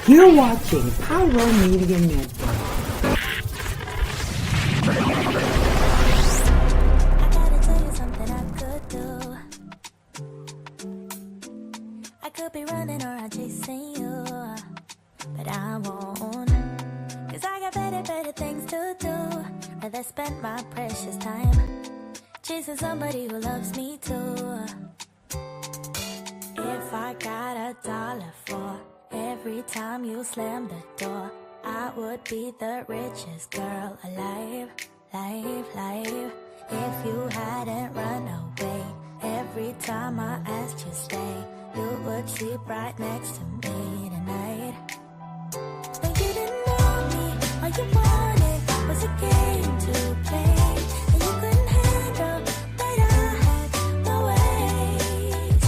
You're watching Pyro Media Network. I gotta tell you something I could do. I could be running or I'm chasing you, but I won't. Cause I got better things to do. Rather spend my precious time chasing somebody who loves me too. If I got $1 for every time you slam the door, I would be the richest girl alive. If you hadn't run away every time I asked you stay, you would sleep right next to me tonight. But you didn't know me, all you wanted was a game to play, and you couldn't handle that I had my ways.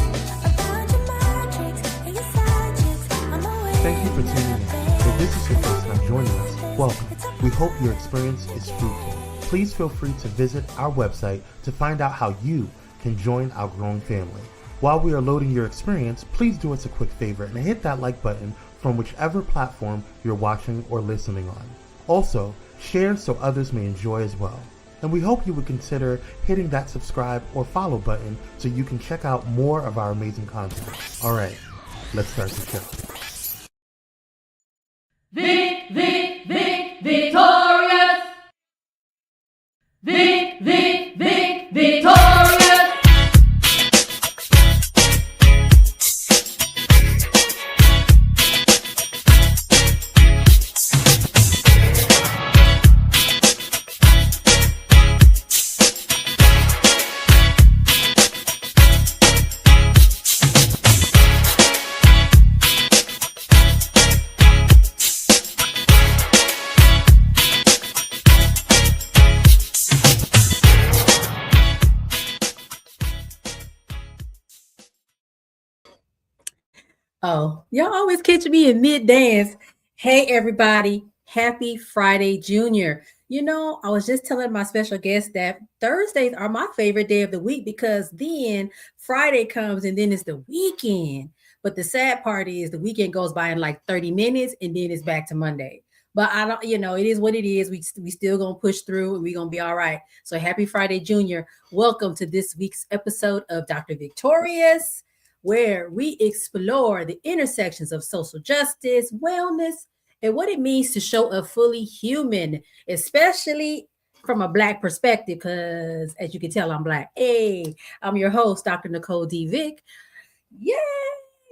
About your magics and your side chicks, I'm away. Thank you for tuning in. If this is your first time joining us, welcome. We hope your experience is fruitful. Please feel free to visit our website to find out how you can join our growing family. While we are loading your experience, please do us a quick favor and hit that like button from whichever platform you're watching or listening on. Also, share so others may enjoy as well. And we hope you would consider hitting that subscribe or follow button so you can check out more of our amazing content. All right, let's start the show. VICKtorious! VICKtorious! Oh, y'all always catch me in mid-dance. Hey, everybody. Happy Friday, Junior. You know, I was just telling my special guest that Thursdays are my favorite day of the week because then Friday comes and then it's the weekend. But the sad part is the weekend goes by in like 30 minutes and then it's back to Monday. But I don't, it is what it is. We still gonna push through and we're gonna be all right. So happy Friday, Junior. Welcome to this week's episode of Dr. VICKtorious, where we explore the intersections of social justice, wellness, and what it means to show up fully human, especially from a Black perspective, because as you can tell, I'm Black. Hey, I'm your host, Dr. Nicole D. Vick. Yay!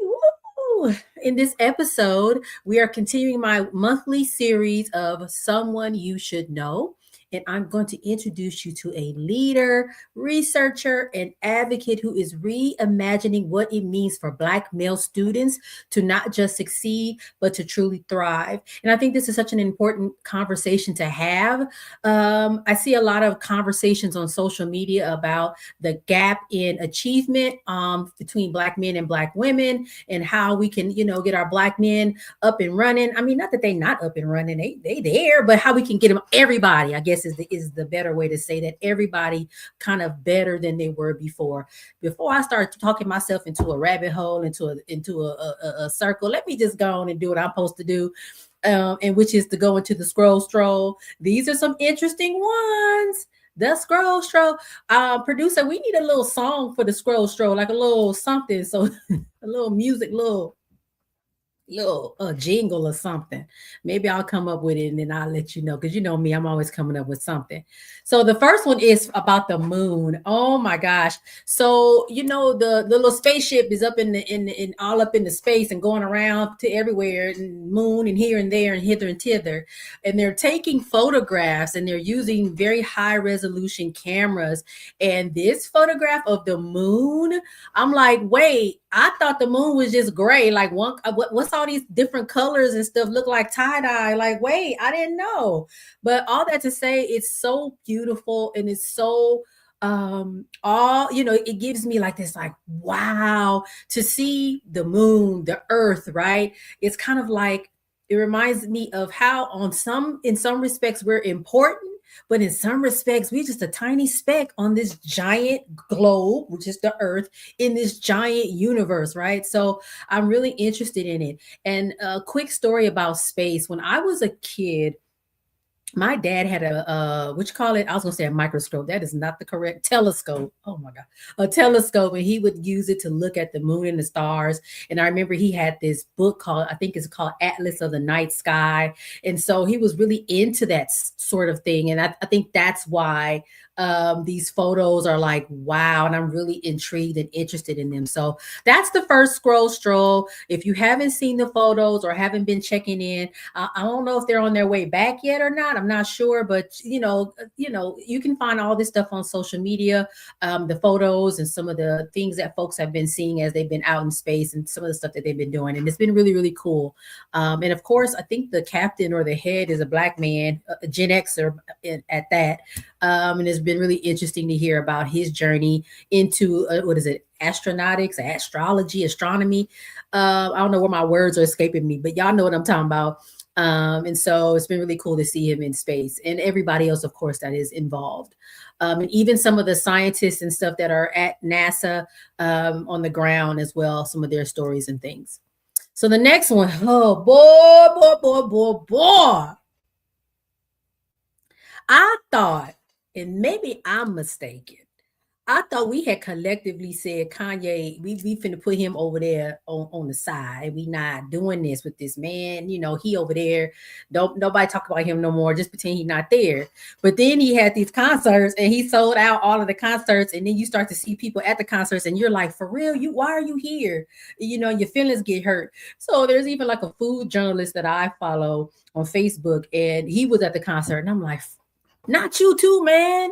Woo! In this episode, we are continuing my monthly series of Someone You Should Know. And I'm going to introduce you to a leader, researcher, and advocate who is reimagining what it means for Black male students to not just succeed, but to truly thrive. And I think this is such an important conversation to have. I see a lot of conversations on social media about the gap in achievement between Black men and Black women and how we can, get our Black men up and running. I mean, not that they not up and running, they there, but how we can get them, everybody, I guess, is the better way to say that, everybody kind of better than they were before. Before I start talking myself into a rabbit hole, into a circle, let me just go on and do what I'm supposed to do, and which is to go into the scroll stroll. These are some interesting ones. The scroll stroll. Producer, we need a little song for the scroll stroll, like a little something, so a little music, little jingle or something. Maybe I'll come up with it and then I'll let you know, because you know me, I'm always coming up with something. So the first one is about the moon. Oh my gosh. So the little spaceship is up in all up in the space and going around to everywhere, and moon and here and there and hither and thither, and they're taking photographs and they're using very high resolution cameras. And this photograph of the moon, I'm like, wait, I thought the moon was just gray. Like, what's all these different colors and stuff look like tie-dye? Like, wait, I didn't know. But all that to say, it's so beautiful and it's so it gives me like this, like, wow, to see the moon, the earth, right? It's kind of like, it reminds me of how in some respects we're important, but in some respects, we're just a tiny speck on this giant globe, which is the Earth, in this giant universe, right? So I'm really interested in it. And a quick story about space. When I was a kid, my dad had a what you call it? I was gonna say a microscope. That is not the correct telescope. Oh my god, a telescope, and he would use it to look at the moon and the stars. And I remember he had this book called, I think it's called Atlas of the Night Sky, and so he was really into that sort of thing. And I think that's why these photos are like wow, and I'm really intrigued and interested in them. So that's the first scroll stroll. If you haven't seen the photos or haven't been checking in, I don't know if they're on their way back yet or not. I'm not sure, but you can find all this stuff on social media, the photos and some of the things that folks have been seeing as they've been out in space and some of the stuff that they've been doing, and it's been really, really cool. And of course, I think the captain or the head is a Black man, a Gen Xer at that. And it's been really interesting to hear about his journey into astronautics, astrology, astronomy. I don't know where my words are escaping me, but y'all know what I'm talking about. And so it's been really cool to see him in space, and everybody else, of course, that is involved. And even some of the scientists and stuff that are at NASA on the ground as well, some of their stories and things. So the next one, oh boy. I thought, and maybe I'm mistaken, I thought we had collectively said Kanye, we finna put him over there on the side. We not doing this with this man. You know, he over there. Don't nobody talk about him no more. Just pretend he's not there. But then he had these concerts and he sold out all of the concerts. And then you start to see people at the concerts and you're like, for real, why are you here? You know, your feelings get hurt. So there's even like a food journalist that I follow on Facebook, and he was at the concert, and I'm like, not you too, man.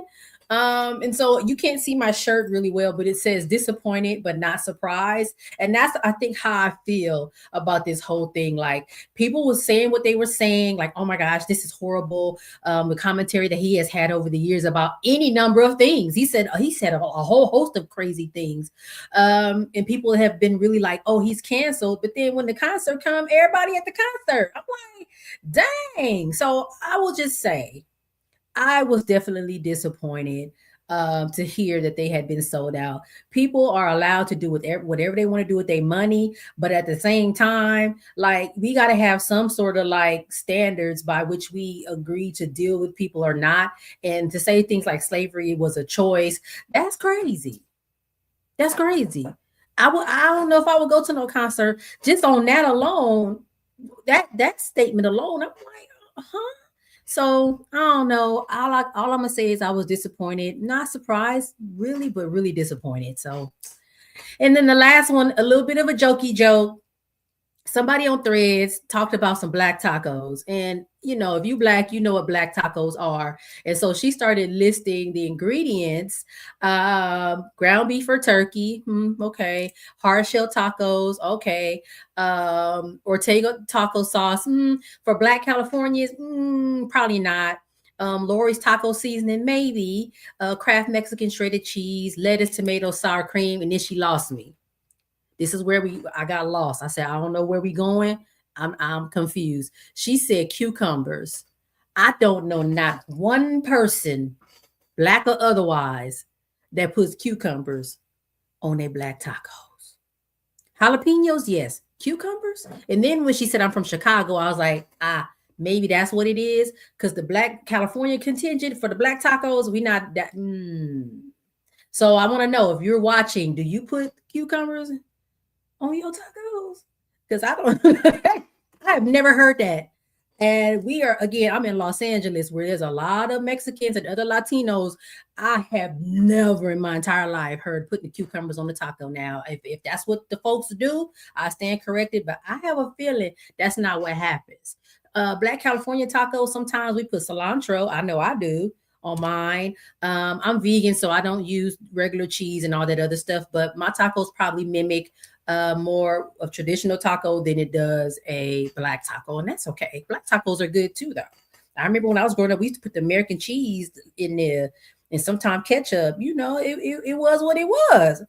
And so you can't see my shirt really well, but it says disappointed but not surprised. And that's, I think, how I feel about this whole thing. Like, people were saying what they were saying, like, oh my gosh, this is horrible. The commentary that he has had over the years about any number of things. He said a whole host of crazy things. And people have been really like, oh, he's canceled. But then when the concert comes, everybody at the concert, I'm like, dang. So I will just say, I was definitely disappointed to hear that they had been sold out. People are allowed to do whatever they want to do with their money, but at the same time, like, we got to have some sort of like standards by which we agree to deal with people or not. And to say things like slavery was a choice, that's crazy. That's crazy. I don't know if I would go to no concert just on that alone. That statement alone, I'm like, huh? So I don't know. All I'm gonna say is I was disappointed, not surprised, really, but really disappointed. So, and then the last one, a little bit of a jokey joke. Somebody on Threads talked about some black tacos, and you know, if you black, you know what black tacos are. And so she started listing the ingredients: ground beef or turkey, okay; hard shell tacos, okay; Ortega taco sauce, for Black Californians, probably not. Lori's taco seasoning, maybe. Kraft Mexican shredded cheese, lettuce, tomato, sour cream, and then she lost me. This is where I got lost. I said, I don't know where we going. I'm confused. She said cucumbers. I don't know not one person, black or otherwise, that puts cucumbers on their black tacos. Jalapenos, yes. Cucumbers? And then when she said I'm from Chicago, I was like, maybe that's what it is. Because the Black California contingent for the black tacos, we not that. So I want to know, if you're watching, do you put cucumbers on your tacos? Because I don't, I have never heard that. And we are, again, I'm in Los Angeles where there's a lot of Mexicans and other Latinos. I have never in my entire life heard putting the cucumbers on the taco. Now, if that's what the folks do, I stand corrected, but I have a feeling that's not what happens. Black California tacos, sometimes we put cilantro. I know I do on mine. I'm vegan, so I don't use regular cheese and all that other stuff, but my tacos probably mimic more of traditional taco than it does a black taco, and that's okay. Black tacos are good too, though. I remember when I was growing up, we used to put the American cheese in there and sometimes ketchup. You know, it was what it was.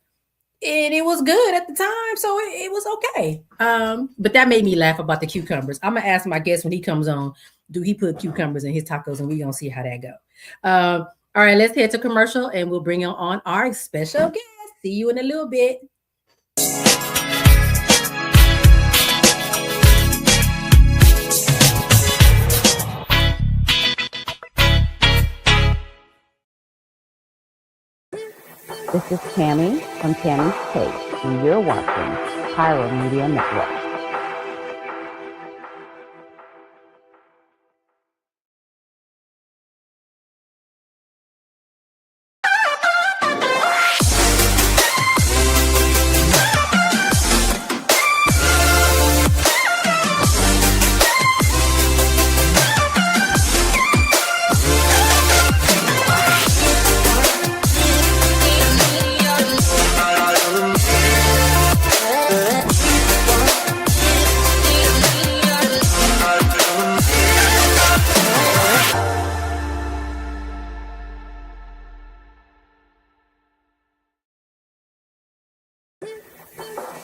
and it was good at the time, so it was okay. But that made me laugh about the cucumbers. I'm gonna ask my guest when he comes on, do he put cucumbers in his tacos, and we're gonna see how that go. All right, let's head to commercial, and we'll bring on our special guest. See you in a little bit. This is Tammy from Tammy's Take, and you're watching Pyro Media Network.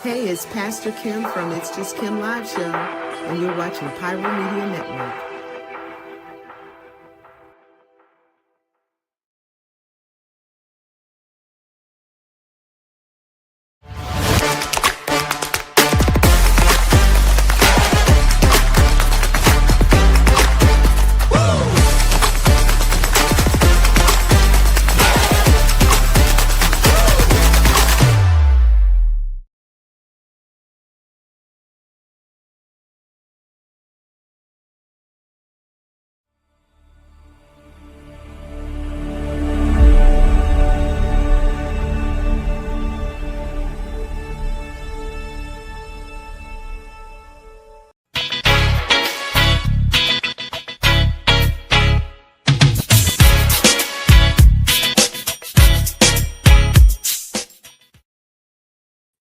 Hey, it's Pastor Kim from It's Just Kim Live Show, and you're watching Pyro Media Network.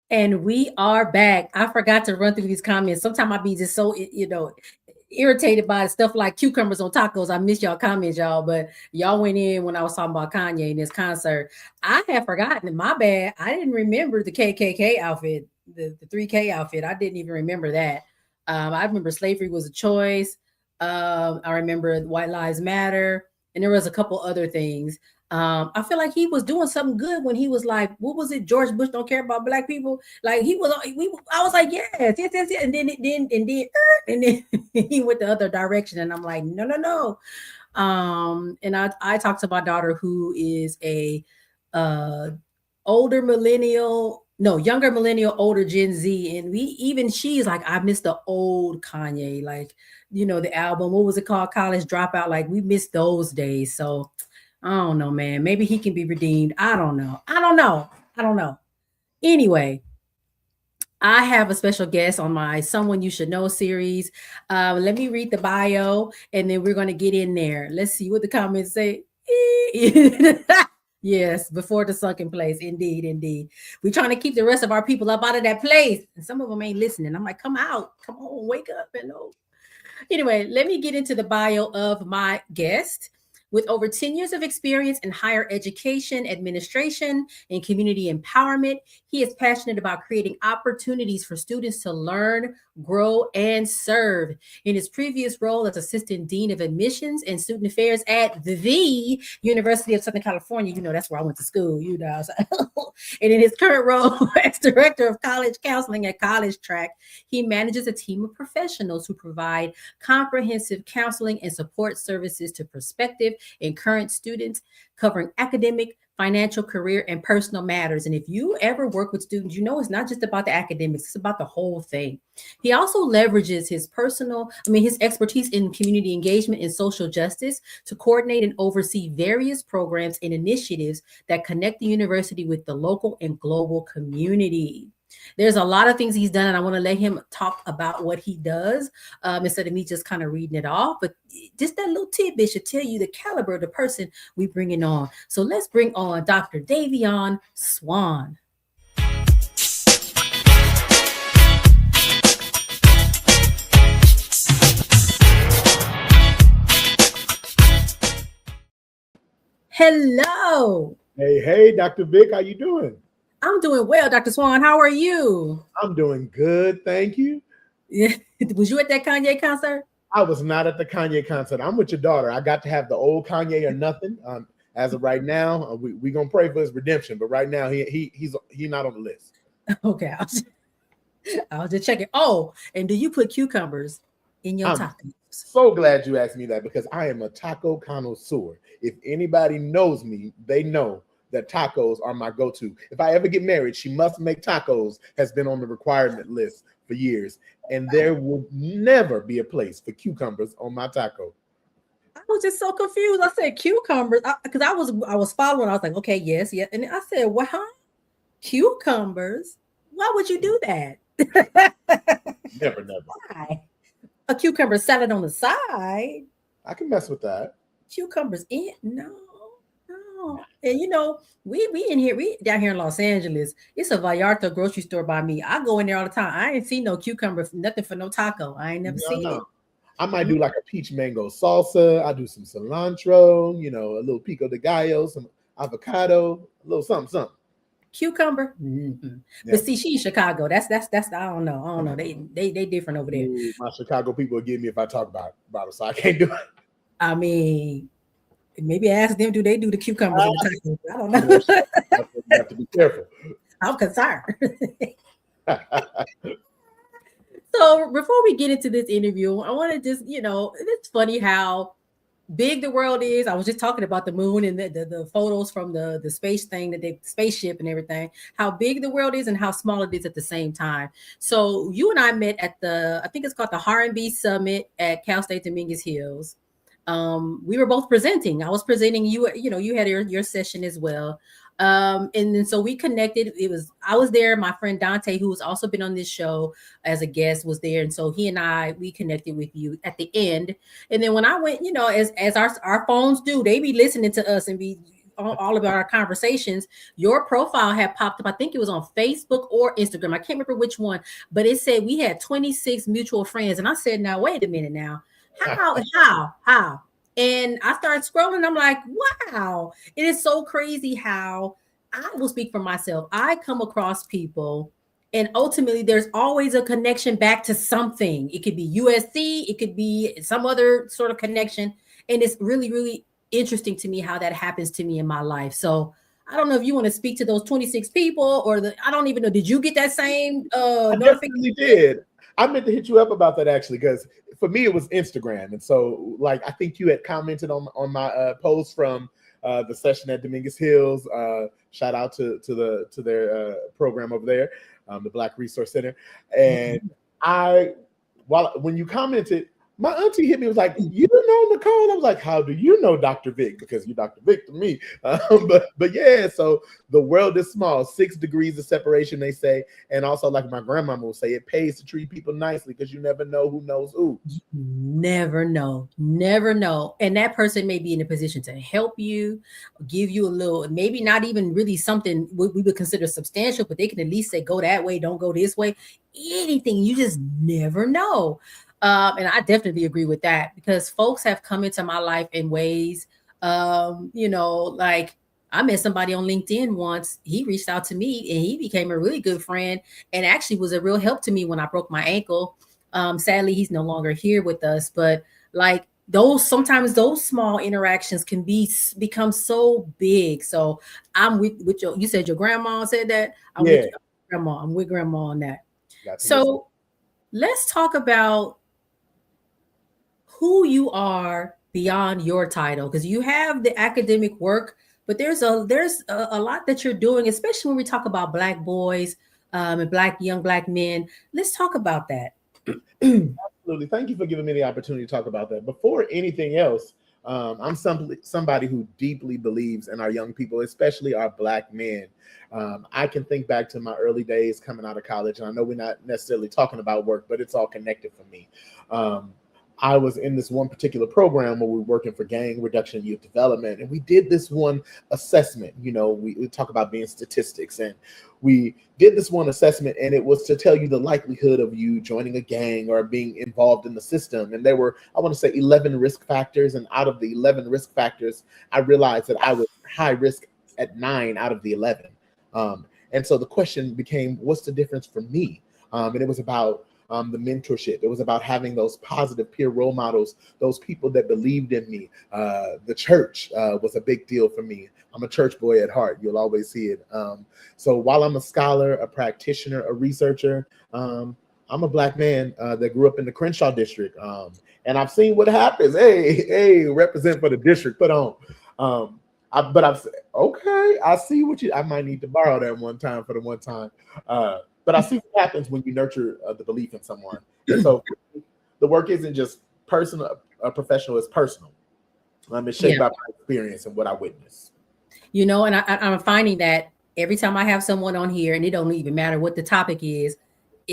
And we are back. I forgot to run through these comments. Sometimes I be just so, irritated by stuff like cucumbers on tacos. I missed y'all comments, y'all, but y'all went in when I was talking about Kanye in this concert. I had forgotten, my bad. I didn't remember the KKK outfit, the 3K outfit. I didn't even remember that. I remember slavery was a choice. I remember White Lives Matter, and there was a couple other things. I feel like he was doing something good when he was like, what was it? George Bush don't care about black people. Like I was like, yes. And then he went the other direction. And I'm like, no. And I talked to my daughter who is a younger millennial, older Gen Z. And she's like, I miss the old Kanye, like, the album, what was it called? College Dropout. Like we miss those days. So I don't know, man. Maybe he can be redeemed. I don't know. Anyway, I have a special guest on my Someone You Should Know series. Let me read the bio, and then we're going to get in there. Let's see what the comments say. Yes, before the sunken place. Indeed. We're trying to keep the rest of our people up out of that place. And some of them ain't listening. I'm like, come out. Come on, wake up. Anyway, let me get into the bio of my guest. With over 10 years of experience in higher education, administration, and community empowerment, he is passionate about creating opportunities for students to learn, grow, and serve. In his previous role as Assistant Dean of Admissions and Student Affairs at the University of Southern California, that's where I went to school, and in his current role as Director of College Counseling at College Track, he manages a team of professionals who provide comprehensive counseling and support services to prospective and current students, covering academic, financial, career, and personal matters. And if you ever work with students, it's not just about the academics, it's about the whole thing. He also leverages his expertise in community engagement and social justice to coordinate and oversee various programs and initiatives that connect the university with the local and global community. There's a lot of things he's done, and I want to let him talk about what he does instead of me just kind of reading it off. But just that little tidbit should tell you the caliber of the person we bringing on. So let's bring on Dr. Daveon Swan. Hello. Hey, Dr. Vick, how you doing? I'm doing well, Dr. Swan. How are you? I'm doing good, thank you. Yeah. Was you at that Kanye concert? I was not at the Kanye concert. I'm with your daughter. I got to have the old Kanye or nothing. As of right now, we gonna pray for his redemption. But right now, he's not on the list. Okay, I was just checking. Oh, and do you put cucumbers in your tacos? So glad you asked me that because I am a taco connoisseur. If anybody knows me, they know that tacos are my go-to. If I ever get married, she must make tacos has been on the requirement list for years, and there will never be a place for cucumbers on my taco. I was just so confused. I said cucumbers because I was following. I was like, okay, yes, yeah, and I said, what? Huh? Cucumbers? Why would you do that? Never. Why? A cucumber salad on the side. I can mess with that. Cucumbers in? No. And you know, we down here in Los Angeles. It's a Vallarta grocery store by me. I go in there all the time. I ain't seen no cucumber, nothing for no taco. I ain't never seen it. I might do like a peach mango salsa. I do some cilantro, a little pico de gallo, some avocado, a little something. Cucumber. Mm-hmm. Yeah. But see, she in Chicago. That's I don't know. They different over there. Ooh, my Chicago people will get me if I talk about it, so I can't do it. I mean, maybe ask them, do they do the cucumbers in the tacos? I don't know. You have to be careful. I'm concerned. So before we get into this interview, I want to just, it's funny how big the world is. I was just talking about the moon and the photos from the space thing, the spaceship and everything, how big the world is and how small it is at the same time. So you and I met at I think it's called the R&B Summit at Cal State Dominguez Hills. We were both presenting. I was presenting, you had your session as well. And then so we connected. I was there. My friend Dante, who has also been on this show as a guest, was there. And so we connected with you at the end. And then when I went, as our phones do, they be listening to us and be all about our conversations. Your profile had popped up. I think it was on Facebook or Instagram. I can't remember which one, but it said we had 26 mutual friends. And I said, now, wait a minute now. How? And I started scrolling. I'm like, wow, it is so crazy how I will speak for myself. I come across people and ultimately there's always a connection back to something. It could be USC, it could be some other sort of connection. And it's really, really interesting to me how that happens to me in my life. So I don't know if you want to speak to those 26 people or I don't even know. Did you get that same I definitely did. I meant to hit you up about that actually, because for me it was Instagram, and so I think you had commented on my post from the session at Dominguez Hills. Shout out to their program over there, the Black Resource Center. And when you commented, my auntie hit me, was like, you know Nicole? I was like, how do you know Dr. Vick? Because you're Dr. Vick to me. But yeah, so the world is small, 6 degrees of separation, they say. And also, like my grandmama will say, it pays to treat people nicely because you never know who knows who. Never know. And that person may be in a position to help you, give you a little, maybe not even really something we would consider substantial, but they can at least say, go that way, don't go this way. Anything, you just never know. And I definitely agree with that because folks have come into my life in ways, like I met somebody on LinkedIn once. He reached out to me and he became a really good friend and actually was a real help to me when I broke my ankle. Sadly, he's no longer here with us, but sometimes those small interactions can become so big. So I'm with you said your grandma said that. I'm with grandma on that. So let's talk about who you are beyond your title, because you have the academic work, but there's a lot that you're doing, especially when we talk about Black boys and young Black men. Let's talk about that. Absolutely. Thank you for giving me the opportunity to talk about that. Before anything else, I'm somebody who deeply believes in our young people, especially our Black men. I can think back to my early days coming out of college, and I know we're not necessarily talking about work, but it's all connected for me. I was in this one particular program where we were working for gang reduction and youth development, and we did this one assessment. We talk about being statistics, and we did this one assessment, and it was to tell you the likelihood of you joining a gang or being involved in the system. And there were, I want to say, 11 risk factors, and out of the 11 risk factors, I realized that I was high risk at 9 out of the 11. And so the question became, what's the difference for me? And it was about the mentorship. It was about having those positive peer role models, those people that believed in me. The church was a big deal for me. I'm a church boy at heart. You'll always see it. So while I'm a scholar, a practitioner, a researcher, I'm a Black man that grew up in the Crenshaw district. And I've seen what happens. Hey, represent for the district, put on. But I've said, okay, I see what I might need to borrow that one time for the one time. But I see what happens when you nurture the belief in someone. And so the work isn't just personal, professional, it's personal. It's shaped by my experience and what I witnessed. You know, and I'm finding that every time I have someone on here, and it don't even matter what the topic is,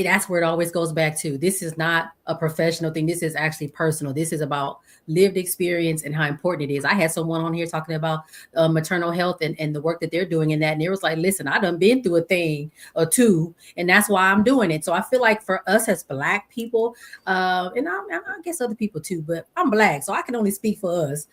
that's where it always goes back to. This is not a professional thing. This is actually personal. This is about lived experience and how important it is. I had someone on here talking about maternal health and the work that they're doing in that. And it was like, listen, I done been through a thing or two, and that's why I'm doing it. So I feel like for us as Black people, and I guess other people too, but I'm Black, so I can only speak for us.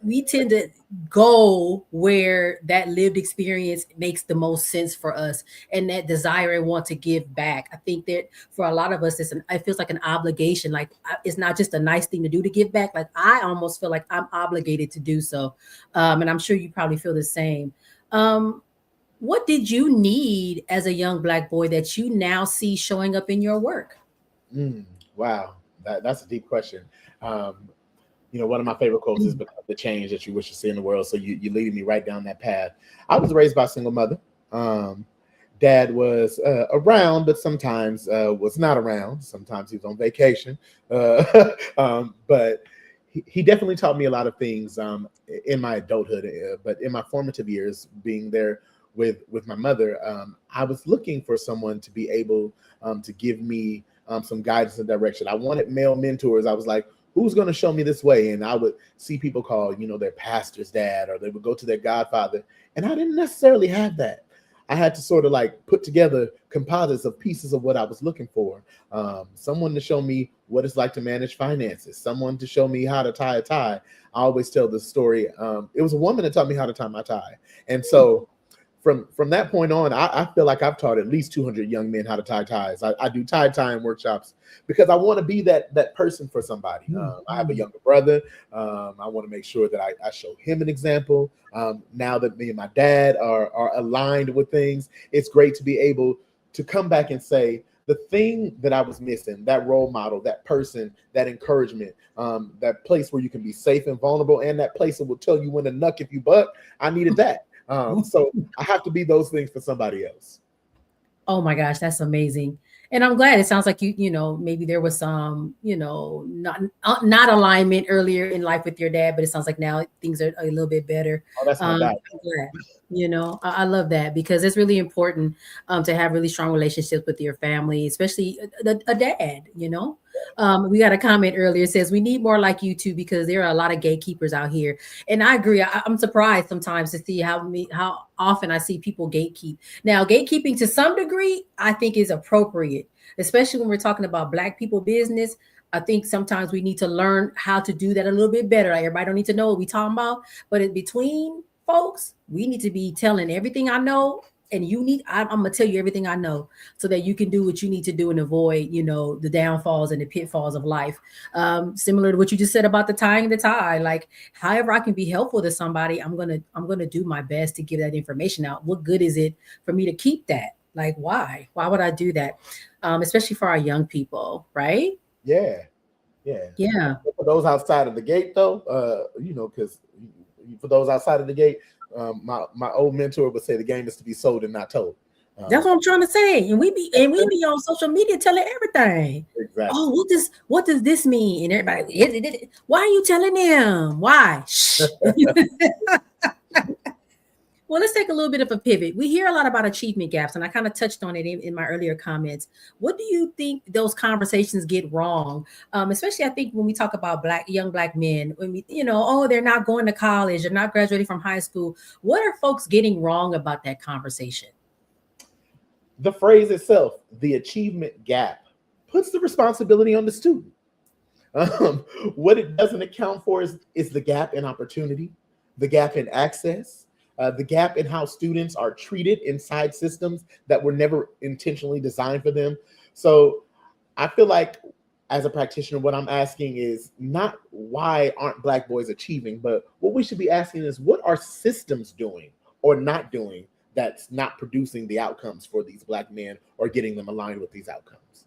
We tend to go where that lived experience makes the most sense for us, and that desire and want to give back. I think that for a lot of us, it feels like an obligation. Like it's not just a nice thing to do to give back. Like I almost feel like I'm obligated to do so. And I'm sure you probably feel the same. What did you need as a young Black boy that you now see showing up in your work? Wow, that's a deep question. You know, one of my favorite quotes is become the change that you wish to see in the world. So you're leading me right down that path. I was raised by a single mother. Dad was around, but sometimes was not around. Sometimes he was on vacation. But he definitely taught me a lot of things in my adulthood. But in my formative years, being there with my mother, I was looking for someone to be able to give me some guidance and direction. I wanted male mentors. I was like, who's going to show me this way? And I would see people call, their pastor's dad, or they would go to their godfather. And I didn't necessarily have that. I had to sort of like put together composites of pieces of what I was looking for. Someone to show me what it's like to manage finances, someone to show me how to tie a tie. I always tell this story. It was a woman that taught me how to tie my tie. And so from that point on, I feel like I've taught at least 200 young men how to tie ties. I do tying workshops because I want to be that person for somebody. I have a younger brother. I want to make sure that I show him an example. Now that me and my dad are aligned with things, it's great to be able to come back and say, the thing that I was missing, that role model, that person, that encouragement, that place where you can be safe and vulnerable, and that place that will tell you when to knuck if you buck, I needed that. So I have to be those things for somebody else. Oh my gosh, that's amazing. And I'm glad. It sounds like maybe there was some, not alignment earlier in life with your dad, but it sounds like now things are a little bit better. Oh, that's my dad. I love that, because it's really important to have really strong relationships with your family, especially a dad. We got a comment earlier. It says we need more like you too, because there are a lot of gatekeepers out here. And I agree. I'm surprised sometimes to see how often I see people gatekeep. Now, gatekeeping to some degree, I think is appropriate, especially when we're talking about Black people business. I think sometimes we need to learn how to do that a little bit better. Like, everybody don't need to know what we're talking about, but in between folks, we need to be telling everything I know. And I'm going to tell you everything I know so that you can do what you need to do and avoid, the downfalls and the pitfalls of life. Similar to what you just said about the tying the tie, like however I can be helpful to somebody, I'm going to do my best to give that information out. What good is it for me to keep that? Like, why would I do that? Especially for our young people, right? Yeah. For those outside of the gate though, because for those outside of the gate, my old mentor would say the game is to be sold and not told. That's what I'm trying to say. And we be on social media telling everything. Exactly. Oh, what does this mean? And everybody, why are you telling them? Why? Well, let's take a little bit of a pivot. We hear a lot about achievement gaps, and I kind of touched on it in my earlier comments. What do you think those conversations get wrong? Especially, I think when we talk about young Black men, when we, they're not going to college, they're not graduating from high school. What are folks getting wrong about that conversation? The phrase itself, the achievement gap, puts the responsibility on the student. What it doesn't account for is the gap in opportunity, the gap in access, the gap in how students are treated inside systems that were never intentionally designed for them. So I feel like as a practitioner, what I'm asking is not why aren't Black boys achieving, but what we should be asking is what are systems doing or not doing that's not producing the outcomes for these Black men or getting them aligned with these outcomes.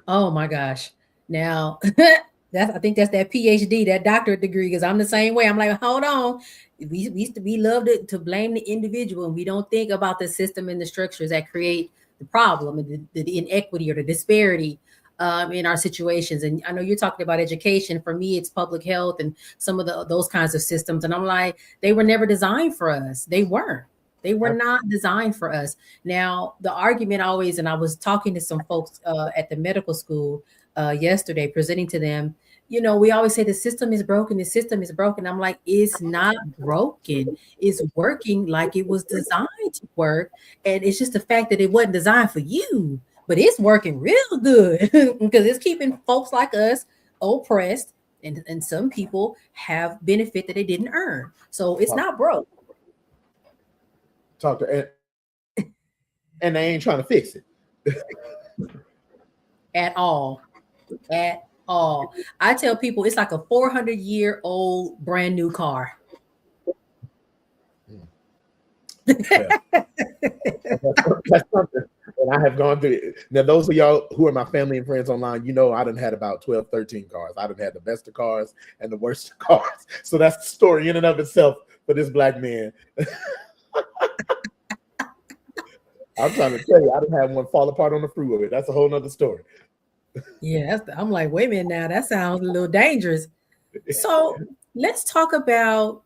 Oh my gosh. Now I think that's that PhD, that doctorate degree, because I'm the same way. I'm like, hold on. We love to blame the individual, and we don't think about the system and the structures that create the problem and the inequity or the disparity in our situations. And I know you're talking about education. For me, it's public health and some of those kinds of systems. And I'm like, they were never designed for us. They weren't. They were not designed for us. Now, the argument always, and I was talking to some folks at the medical school yesterday, presenting to them, we always say the system is broken. The system is broken. I'm like, it's not broken. It's working like it was designed to work. And it's just the fact that it wasn't designed for you, but it's working real good because it's keeping folks like us oppressed. And some people have benefit that they didn't earn. So it's not broke. Talk to and they ain't trying to fix it at all. I tell people it's like a 400-year-old brand new car. Yeah. That's something. And I have gone through it. Now, those of y'all who are my family and friends online, I done had about 12, 13 cars. I done had the best of cars and the worst of cars. So that's the story in and of itself for this Black man. I'm trying to tell you, I done had one fall apart on the freeway. That's a whole nother story. Yeah, I'm like, wait a minute now. That sounds a little dangerous. So let's talk about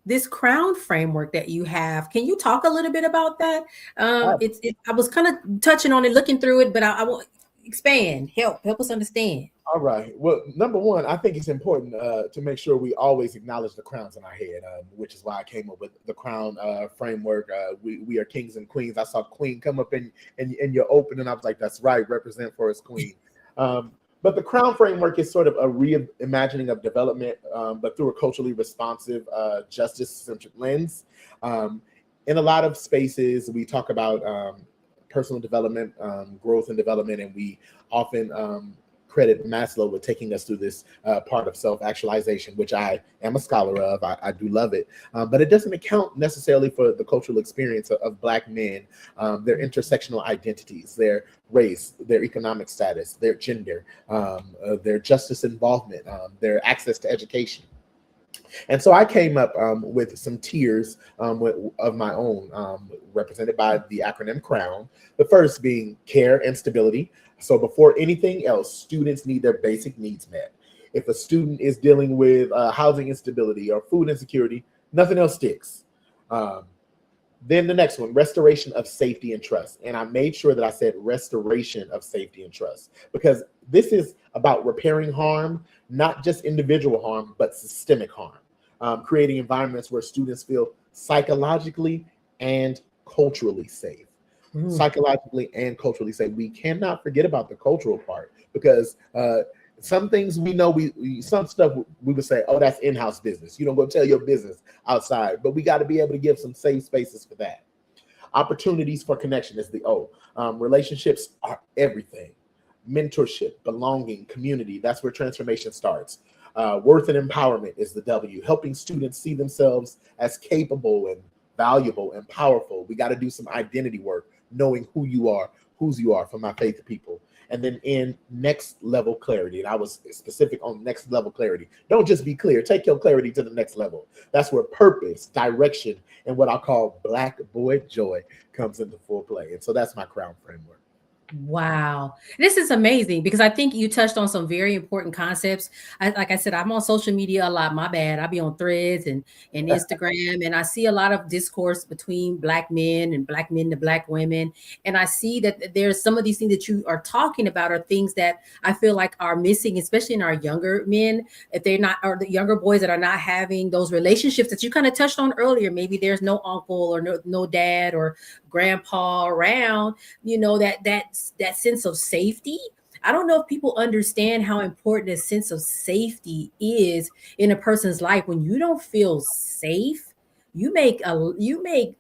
this crown framework that you have. Can you talk a little bit about that? I was kind of touching on it, looking through it, but I will expand. Help us understand. All right. Well, number one, I think it's important to make sure we always acknowledge the crowns in our head, which is why I came up with the crown framework. We are kings and queens. I saw queen come up in your opening. I was like, that's right, represent for us, queen. But the crown framework is sort of a reimagining of development, but through a culturally responsive, justice-centric lens. In a lot of spaces, we talk about personal development, growth and development, and we often credit Maslow with taking us through this part of self-actualization, which I am a scholar of. I do love it, but it doesn't account necessarily for the cultural experience of Black men, their intersectional identities, their race, their economic status, their gender, their justice involvement, their access to education. And so I came up with some tiers of my own, represented by the acronym CROWN. The first being care and stability. So before anything else, students need their basic needs met. If a student is dealing with housing instability or food insecurity, nothing else sticks. Then the next one, restoration of safety and trust. And I made sure that I said restoration of safety and trust, because this is about repairing harm, not just individual harm, but systemic harm, creating environments where students feel psychologically and culturally safe. Psychologically and culturally safe. We cannot forget about the cultural part, because some things we know, some stuff we would say, oh, that's in-house business. You don't go tell your business outside, but we got to be able to give some safe spaces for that. Opportunities for connection is the O. Relationships are everything. Mentorship, belonging, community, that's where transformation starts. Worth and empowerment is the W. Helping students see themselves as capable and valuable and powerful. We got to do some identity work, knowing who you are, whose you are, for my faith people. And then in next level clarity, and I was specific on next level clarity. Don't just be clear, take your clarity to the next level. That's where purpose, direction, and what I call Black boy joy comes into full play. And so that's my crown framework. Wow. This is amazing, because I think you touched on some very important concepts. Like I said, I'm on social media a lot. My bad. I'll be on Threads and Instagram, and I see a lot of discourse between Black men and Black men to Black women. And I see that there's some of these things that you are talking about are things that I feel like are missing, especially in our younger men, if they're not, or the younger boys that are not having those relationships that you kind of touched on earlier. Maybe there's no uncle or no dad or grandpa around, that sense of safety. I don't know if people understand how important a sense of safety is in a person's life. When you don't feel safe, you make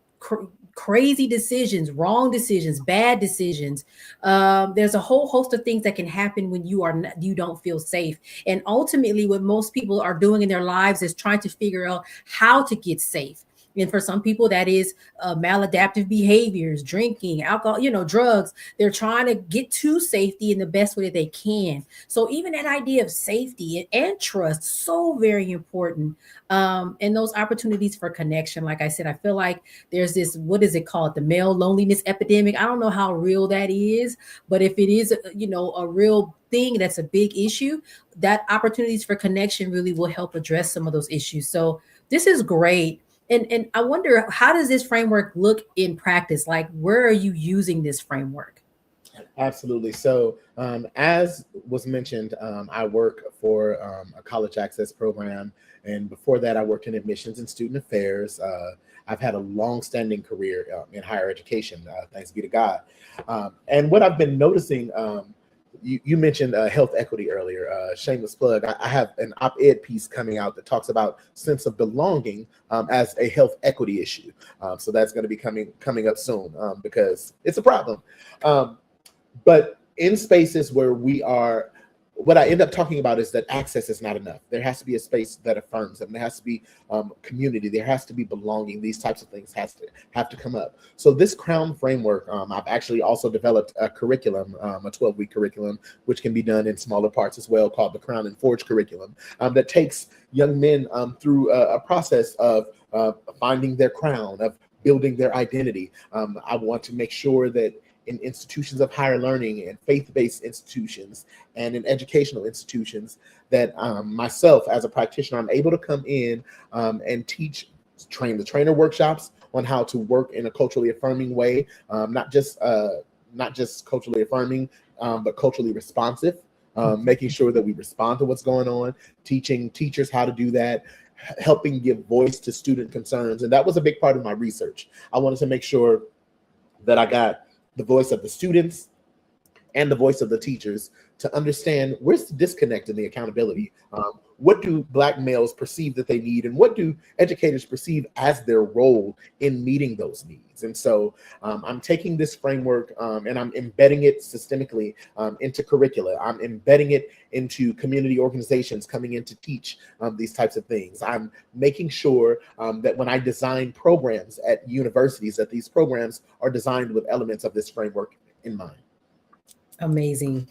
crazy decisions, wrong decisions, bad decisions. There's a whole host of things that can happen when you don't feel safe. And ultimately, what most people are doing in their lives is trying to figure out how to get safe. And for some people, that is maladaptive behaviors, drinking, alcohol, drugs. They're trying to get to safety in the best way that they can. So even that idea of safety and trust, so very important. And those opportunities for connection. Like I said, I feel like there's this, what is it called? The male loneliness epidemic. I don't know how real that is, but if it is, a real thing that's a big issue, that opportunities for connection really will help address some of those issues. So this is great. And I wonder, how does this framework look in practice? Like, where are you using this framework? Absolutely. So as was mentioned, I work for a college access program. And before that, I worked in admissions and student affairs. I've had a long-standing career in higher education, thanks be to God. And what I've been noticing, you mentioned health equity earlier, shameless plug. I have an op-ed piece coming out that talks about sense of belonging as a health equity issue. So that's going to be coming up soon because it's a problem. But in spaces where we are, what I end up talking about is that access is not enough. There has to be a space that affirms them. There has to be community. There has to be belonging. These types of things have to come up. So this CROWN framework, I've actually also developed a curriculum, a 12-week curriculum, which can be done in smaller parts as well, called the CROWN and Forge curriculum, that takes young men through a process of finding their crown, of building their identity. I want to make sure that in institutions of higher learning and faith-based institutions and in educational institutions that myself as a practitioner, I'm able to come in and train the trainer workshops on how to work in a culturally affirming way, not just culturally affirming, but culturally responsive, making sure that we respond to what's going on, teaching teachers how to do that, helping give voice to student concerns. And that was a big part of my research. I wanted to make sure that I got the voice of the students and the voice of the teachers to understand where's the disconnect in the accountability. What do Black males perceive that they need, and what do educators perceive as their role in meeting those needs? And so I'm taking this framework and I'm embedding it systemically into curricula. I'm embedding it into community organizations coming in to teach these types of things. I'm making sure that when I design programs at universities, that these programs are designed with elements of this framework in mind. Amazing.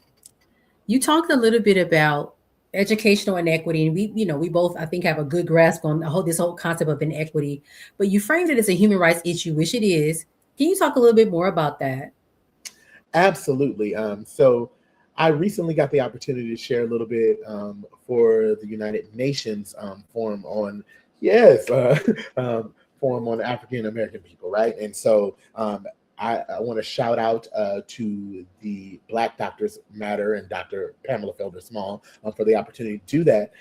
You talked a little bit about educational inequity, and we both, I think, have a good grasp on this whole concept of inequity, but you framed it as a human rights issue, which it is. Can you talk a little bit more about that? Absolutely. So I recently got the opportunity to share a little bit for the United Nations forum on forum on African American people, right? And so I want to shout out to the Black Doctors Matter and Dr. Pamela Felder-Small for the opportunity to do that.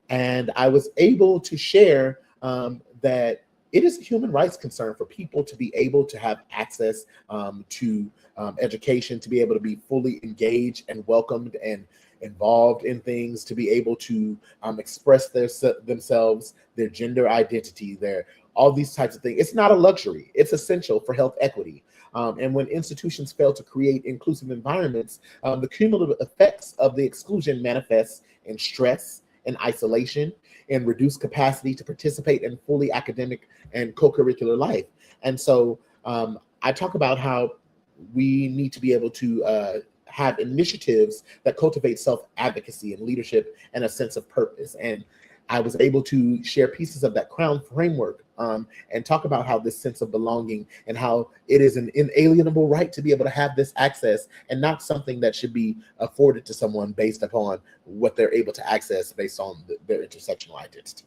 And I was able to share that it is a human rights concern for people to be able to have access to education, to be able to be fully engaged and welcomed and involved in things, to be able to express themselves, their gender identity, all these types of things. It's not a luxury. It's essential for health equity. And when institutions fail to create inclusive environments, the cumulative effects of the exclusion manifests in stress and isolation and reduced capacity to participate in fully academic and co-curricular life. And so I talk about how we need to be able to have initiatives that cultivate self-advocacy and leadership and a sense of purpose. And I was able to share pieces of that CROWN framework and talk about how this sense of belonging and how it is an inalienable right to be able to have this access and not something that should be afforded to someone based upon what they're able to access based on their intersectional identity.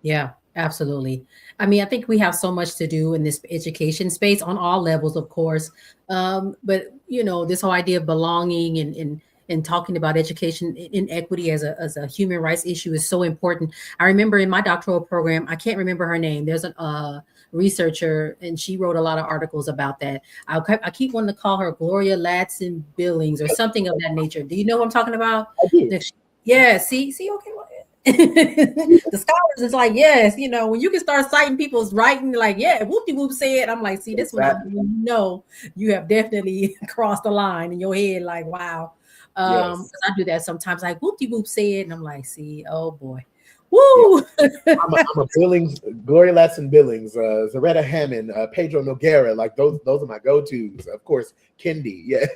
Yeah, absolutely. I mean, I think we have so much to do in this education space on all levels, of course. But, this whole idea of belonging and talking about education inequity as a human rights issue is so important. I remember in my doctoral program, I can't remember her name. There's a researcher, and she wrote a lot of articles about that. I keep wanting to call her Gloria Ladson-Billings or something of that nature. Do you know what I'm talking about? I do. Yeah. See. Okay. Well, The scholars is like, yes, you know, when you can start citing people's writing, like, yeah, whoopty whoop said, I'm like, see, this Exactly. one, you know, you have definitely crossed the line in your head, like, wow. Yes. 'Cause I do that sometimes, like whoopty whoop said, and I'm like, see, oh boy, Yeah. woo. I'm a Billings, Gloria Ladson Billings, Zaretta Hammond, Pedro Noguera, like those are my go-tos. Of course, Kendi. Yeah.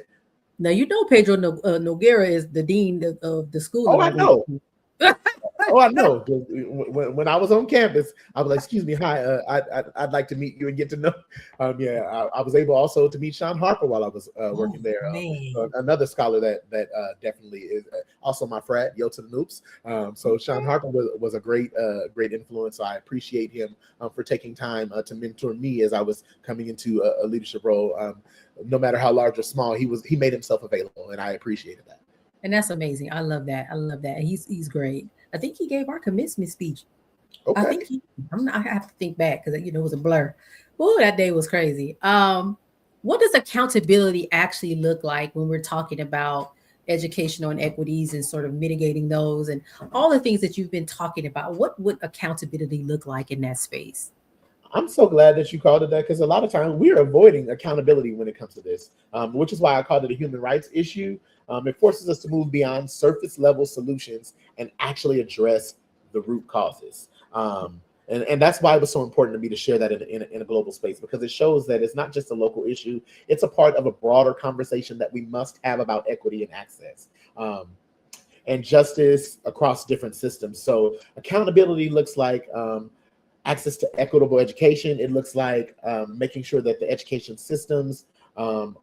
Now you know Pedro Noguera is the dean of the school Oh, that I I went know. to. Oh, I know. When I was on campus, I was like, "Excuse me, hi. I'd like to meet you and get to know." Yeah, I was able also to meet Sean Harper while I was working there. Man. Another scholar that definitely is also my frat, Yo to the Noops. So Sean Harper was a great influence. So I appreciate him for taking time to mentor me as I was coming into a leadership role. No matter how large or small, he made himself available, and I appreciated that. And that's amazing. I love that. I love that. He's great. I think he gave our commencement speech. I Okay. think I have to think back because it was a blur. Oh, that day was crazy. What does accountability actually look like when we're talking about educational inequities and sort of mitigating those and all the things that you've been talking about? What would accountability look like in that space? I'm so glad that you called it that because a lot of times we're avoiding accountability when it comes to this, which is why I called it a human rights issue. It forces us to move beyond surface level solutions and actually address the root causes. And that's why it was so important to me to share that in a global space, because it shows that it's not just a local issue. It's a part of a broader conversation that we must have about equity and access. And justice across different systems. So accountability looks like access to equitable education. It looks like making sure that the education systems and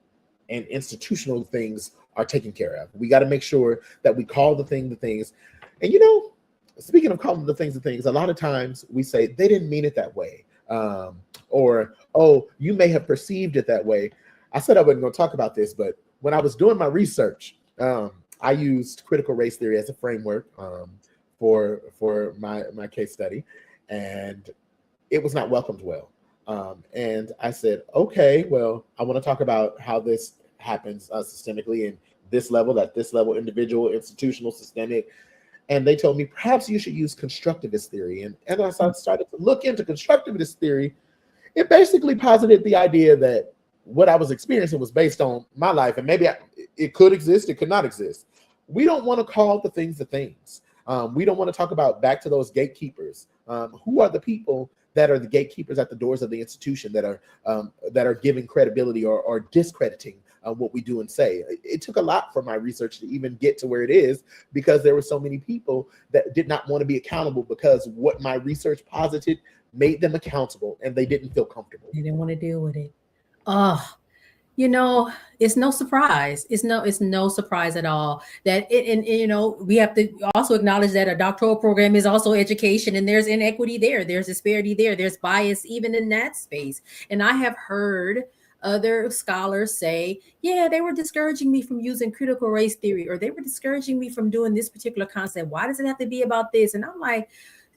institutional things are taken care of. We got to make sure that we call the things. And speaking of calling the things, a lot of times we say they didn't mean it that way, or oh, you may have perceived it that way. I said I wasn't going to talk about this, but when I was doing my research, I used critical race theory as a framework for my case study, and it was not welcomed well. And I said, okay, well, I want to talk about how this happens systemically in this level, individual, institutional, systemic. And they told me, perhaps you should use constructivist theory. And as I started to look into constructivist theory, it basically posited the idea that what I was experiencing was based on my life. And maybe it could exist, it could not exist. We don't want to call the things the things. We don't want to talk about back to those gatekeepers. Who are the people that are the gatekeepers at the doors of the institution that are giving credibility or discrediting what we do and say? It took a lot for my research to even get to where it is, because there were so many people that did not want to be accountable because what my research posited made them accountable and they didn't feel comfortable. They didn't want to deal with it. Oh, it's no surprise. It's no surprise at all that we have to also acknowledge that a doctoral program is also education, and there's inequity there, there's disparity there, there's bias even in that space. And I have heard other scholars say, yeah, they were discouraging me from using critical race theory, or they were discouraging me from doing this particular concept. Why does it have to be about this? And I'm like,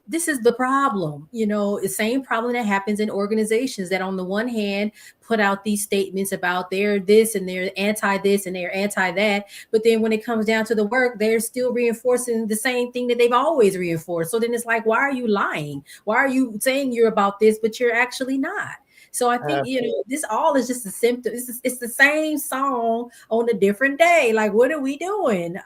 this is the problem, the same problem that happens in organizations that on the one hand put out these statements about they're this and they're anti this and they're anti that. But then when it comes down to the work, they're still reinforcing the same thing that they've always reinforced. So then it's like, why are you lying? Why are you saying you're about this, but you're actually not? So I think, this all is just a symptom. It's the same song on a different day. Like, what are we doing?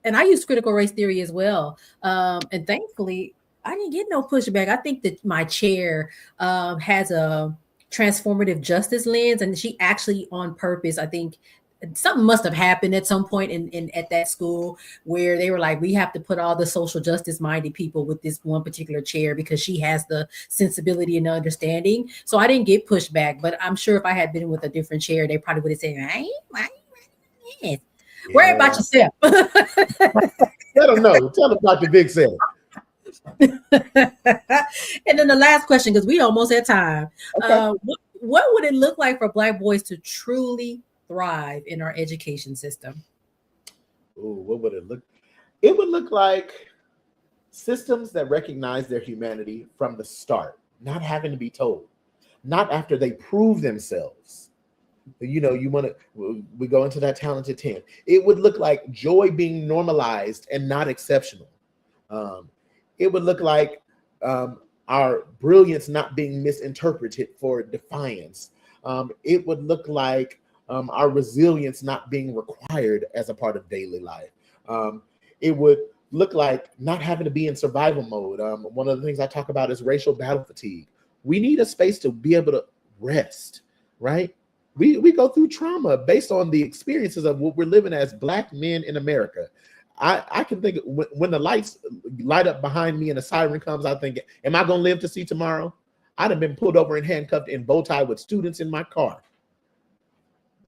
And I use critical race theory as well. And thankfully, I didn't get no pushback. I think that my chair has a transformative justice lens, and she actually on purpose, I think something must have happened at some point in at that school where they were like, we have to put all the social justice minded people with this one particular chair because she has the sensibility and understanding. So I didn't get pushback, but I'm sure if I had been with a different chair, they probably would have said, yeah. Worry about yourself. Let them know. Tell them Dr. Vick said. And then the last question, because we almost had time. Okay. What would it look like for Black boys to truly thrive in our education system? Ooh, what would it look? It would look like systems that recognize their humanity from the start, not having to be told, not after they prove themselves. You want to, we go into that talented 10. It would look like joy being normalized and not exceptional. It would look like our brilliance not being misinterpreted for defiance. It would look like our resilience not being required as a part of daily life. It would look like not having to be in survival mode. One of the things I talk about is racial battle fatigue. We need a space to be able to rest, right? We go through trauma based on the experiences of what we're living as Black men in America. I can think when the lights light up behind me and a siren comes, I think, am I going to live to see tomorrow? I'd have been pulled over and handcuffed and bow tied with students in my car.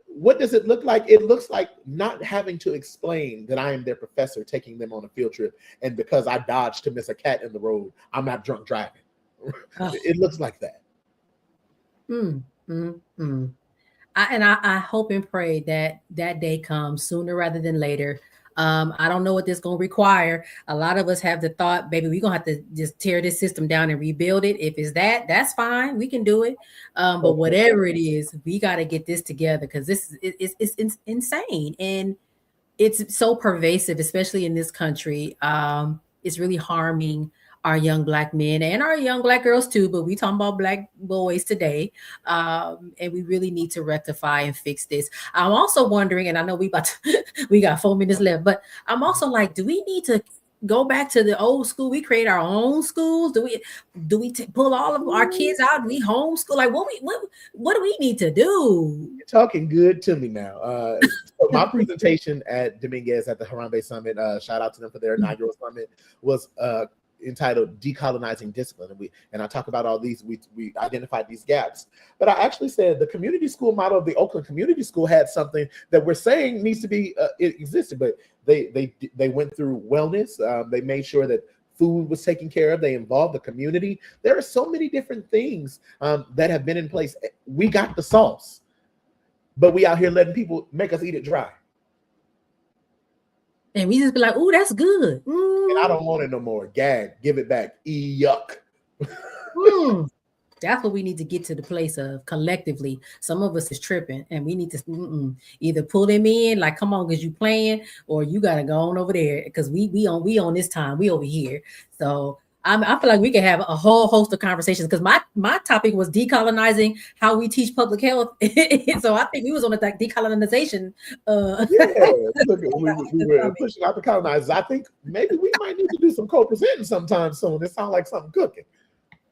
What does it look like? It looks like not having to explain that I am their professor taking them on a field trip, and because I dodged to miss a cat in the road, I'm not drunk driving. It looks like that. I hope and pray that that day comes sooner rather than later. I don't know what this is going to require. A lot of us have the thought, baby, we're going to have to just tear this system down and rebuild it. If it's that, that's fine. We can do it. But whatever it is, we got to get this together, because this is insane. And it's so pervasive, especially in this country. It's really harming our young Black men and our young Black girls too, but we talking about Black boys today. And we really need to rectify and fix this. I'm also wondering, and I know we got 4 minutes left, but I'm also like, do we need to go back to the old school? We create our own schools. Do we pull all of our kids out and we homeschool? Like what do we need to do? You're talking good to me now. So my presentation at Dominguez at the Harambe Summit, shout out to them for their inaugural summit, was entitled Decolonizing Discipline. And I talk about all these, we identified these gaps. But I actually said the community school model of the Oakland Community School had something that we're saying needs to be, it existed, but they went through wellness. They made sure that food was taken care of. They involved the community. There are so many different things that have been in place. We got the sauce, but we out here letting people make us eat it dry. And we just be like, "Ooh, that's good." And I don't want it no more. Gag, give it back. Yuck. That's what we need to get to the place of collectively. Some of us is tripping, and we need to either pull them in, like, come on, because you playing, or you gotta go on over there, because we on this time, we over here. So I feel like we can have a whole host of conversations, because my topic was decolonizing how we teach public health. So I think we was on a decolonization. We were pushing out the colonizers. I think maybe we might need to do some co-presenting sometime soon. It sounds like something cooking.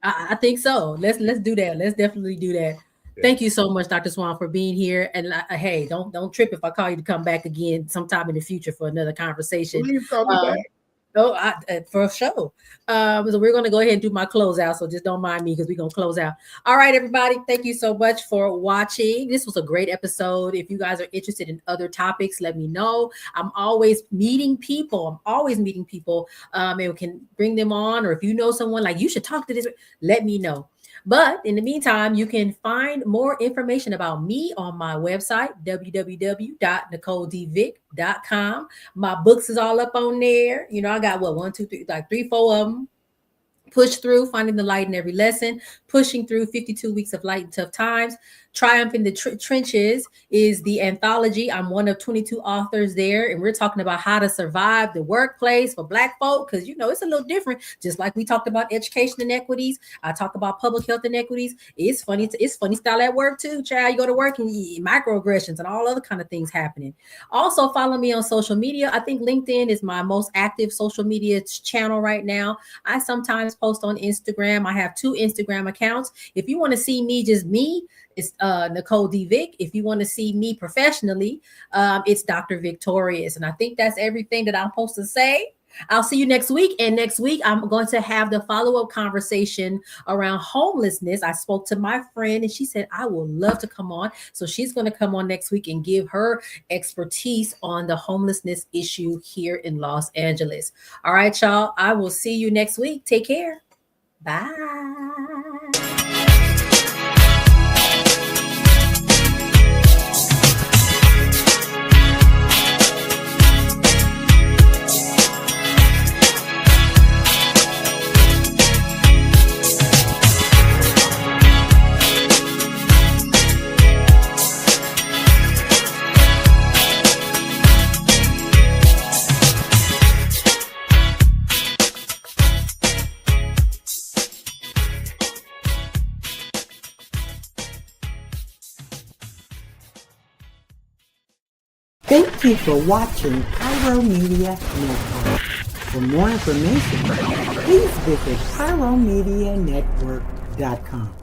I think so. Let's do that. Let's definitely do that. Yeah. Thank you so much, Dr. Swan, for being here. And hey, don't trip if I call you to come back again sometime in the future for another conversation. Please call me back. Oh, for sure. So we're going to go ahead and do my closeout. So just don't mind me, because we're going to close out. All right, everybody. Thank you so much for watching. This was a great episode. If you guys are interested in other topics, let me know. I'm always meeting people. And we can bring them on. Or if you know someone like you should talk to this, let me know. But in the meantime, you can find more information about me on my website, www.NicoleDVick.com. My books is all up on there. You know, I got 1, 2, 3, like 3, 4 of them. Push Through, Finding the Light in Every Lesson, Pushing Through 52 Weeks of Light in Tough Times. Triumph in the Trenches is the anthology. I'm one of 22 authors there, and we're talking about how to survive the workplace for Black folk, because, you know, it's a little different. Just like we talked about education inequities, I talk about public health inequities. It's funny style at work too, child. You go to work and microaggressions and all other kind of things happening. Also, follow me on social media. I think LinkedIn is my most active social media channel right now. I sometimes post on Instagram. I have 2 Instagram accounts. If you want to see me, just me, it's Nicole D. Vick. If you want to see me professionally, it's Dr. VICKtorious. And I think that's everything that I'm supposed to say. I'll see you next week. And next week, I'm going to have the follow-up conversation around homelessness. I spoke to my friend and she said, I would love to come on. So she's going to come on next week and give her expertise on the homelessness issue here in Los Angeles. All right, y'all. I will see you next week. Take care. Bye. Thank you for watching Pyro Media Network. For more information, please visit pyromedianetwork.com.